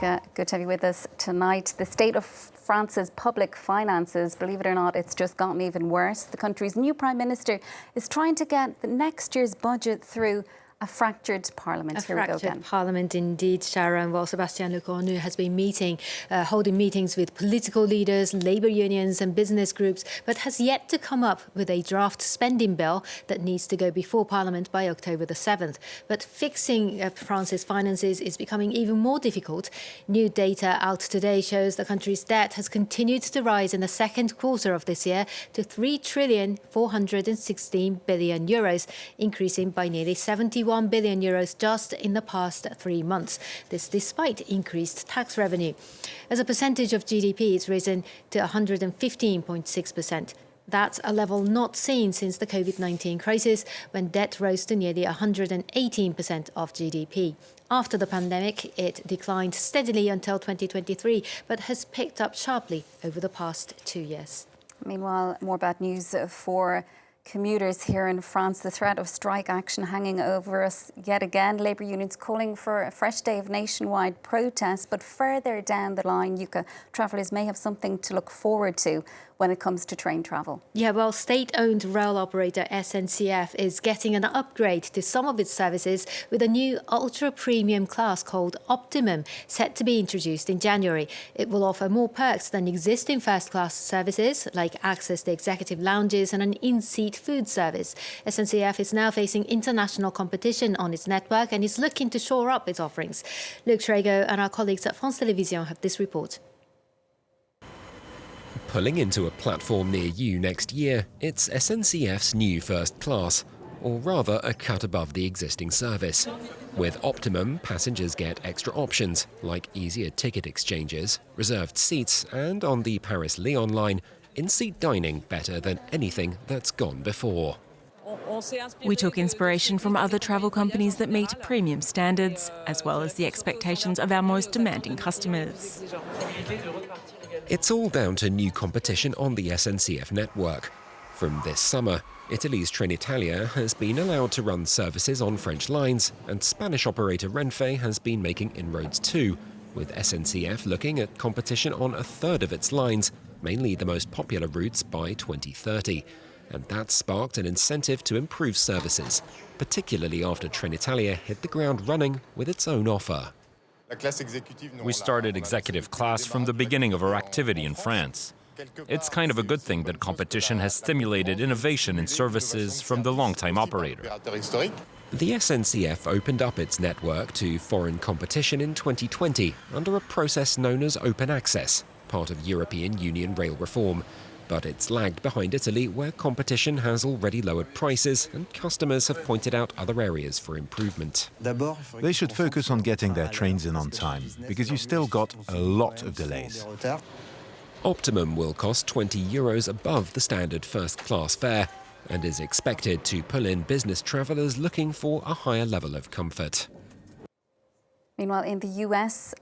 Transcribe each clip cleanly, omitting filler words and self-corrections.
Yuka, good to have you with us tonight. The state of France's public finances, believe it or not, it's just gotten even worse. The country's new Prime Minister is trying to get the next year's budget through a fractured parliament. A fractured parliament indeed, Sharon. Well, Sebastien Lecornu has been holding meetings with political leaders, labour unions and business groups, but has yet to come up with a draft spending bill that needs to go before Parliament by October the 7th. But fixing France's finances is becoming even more difficult. New data out today shows the country's debt has continued to rise in the second quarter of this year to €3,416 billion, increasing by nearly 71 billion euros just in the past 3 months. This despite increased tax revenue. As a percentage of GDP, it's risen to 115.6%. That's a level not seen since the COVID-19 crisis, when debt rose to nearly 118% of GDP. After the pandemic, it declined steadily until 2023, but has picked up sharply over the past 2 years. Meanwhile, more bad news for commuters here in France. The threat of strike action hanging over us yet again. Labour unions calling for a fresh day of nationwide protests. But further down the line, Yuka, travellers may have something to look forward to when it comes to train travel. Yeah, well, state-owned rail operator SNCF is getting an upgrade to some of its services with a new ultra-premium class called Optimum, set to be introduced in January. It will offer more perks than existing first-class services, like access to executive lounges and an in-seat food service. SNCF is now facing international competition on its network and is looking to shore up its offerings. Luc Trego and our colleagues at France Télévisions have this report. Pulling into a platform near you next year, it's SNCF's new first class, or rather a cut above the existing service. With Optimum, passengers get extra options, like easier ticket exchanges, reserved seats, and on the Paris-Lyon line, in-seat dining better than anything that's gone before. We took inspiration from other travel companies that meet premium standards, as well as the expectations of our most demanding customers. It's all down to new competition on the SNCF network. From this summer, Italy's Trenitalia has been allowed to run services on French lines, and Spanish operator Renfe has been making inroads too, with SNCF looking at competition on a third of its lines, mainly the most popular routes by 2030. And that sparked an incentive to improve services, particularly after Trenitalia hit the ground running with its own offer. We started executive class from the beginning of our activity in France. It's kind of a good thing that competition has stimulated innovation in services from the long-time operator. The SNCF opened up its network to foreign competition in 2020 under a process known as open access, part of European Union rail reform. But it's lagged behind Italy, where competition has already lowered prices and customers have pointed out other areas for improvement. They should focus on getting their trains in on time, because you still got a lot of delays. Optimum will cost €20 above the standard first-class fare and is expected to pull in business travellers looking for a higher level of comfort. Meanwhile, in the US,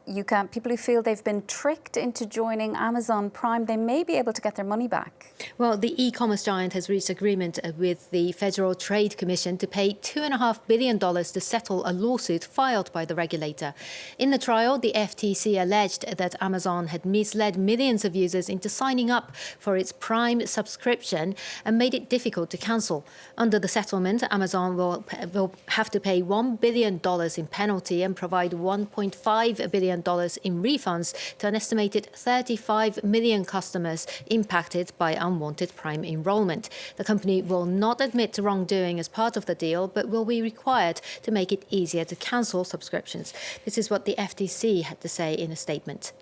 people who feel they've been tricked into joining Amazon Prime, they may be able to get their money back. Well, the e-commerce giant has reached agreement with the Federal Trade Commission to pay $2.5 billion to settle a lawsuit filed by the regulator. In the trial, the FTC alleged that Amazon had misled millions of users into signing up for its Prime subscription and made it difficult to cancel. Under the settlement, Amazon will have to pay $1 billion in penalty and provide $1.5 billion in refunds to an estimated 35 million customers impacted by unwanted Prime enrollment. The company will not admit to wrongdoing as part of the deal, but will be required to make it easier to cancel subscriptions. This is what the FTC had to say in a statement.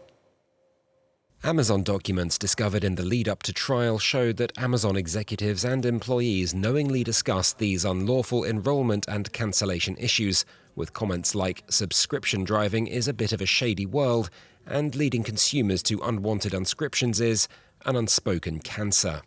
Amazon documents discovered in the lead-up to trial showed that Amazon executives and employees knowingly discussed these unlawful enrollment and cancellation issues, with comments like "subscription driving is a bit of a shady world" and "leading consumers to unwanted unscriptions is an unspoken cancer."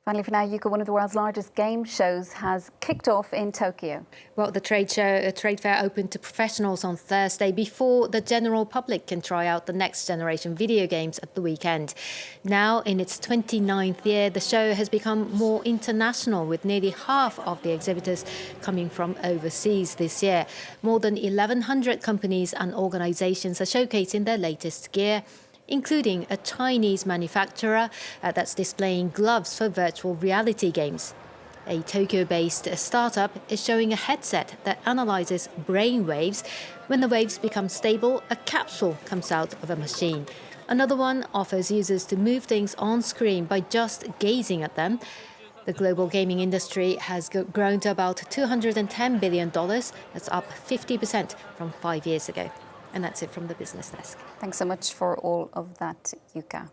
Finally for now, Yuka, one of the world's largest game shows has kicked off in Tokyo. Well, the trade fair opened to professionals on Thursday before the general public can try out the next generation video games at the weekend. Now, in its 29th year, the show has become more international, with nearly half of the exhibitors coming from overseas this year. More than 1,100 companies and organizations are showcasing their latest gear, including a Chinese manufacturer that's displaying gloves for virtual reality games. A Tokyo-based startup is showing a headset that analyzes brain waves. When the waves become stable, a capsule comes out of a machine. Another one offers users to move things on screen by just gazing at them. The global gaming industry has grown to about $210 billion. That's up 50% from 5 years ago. And that's it from the business desk. Thanks so much for all of that, Yuka.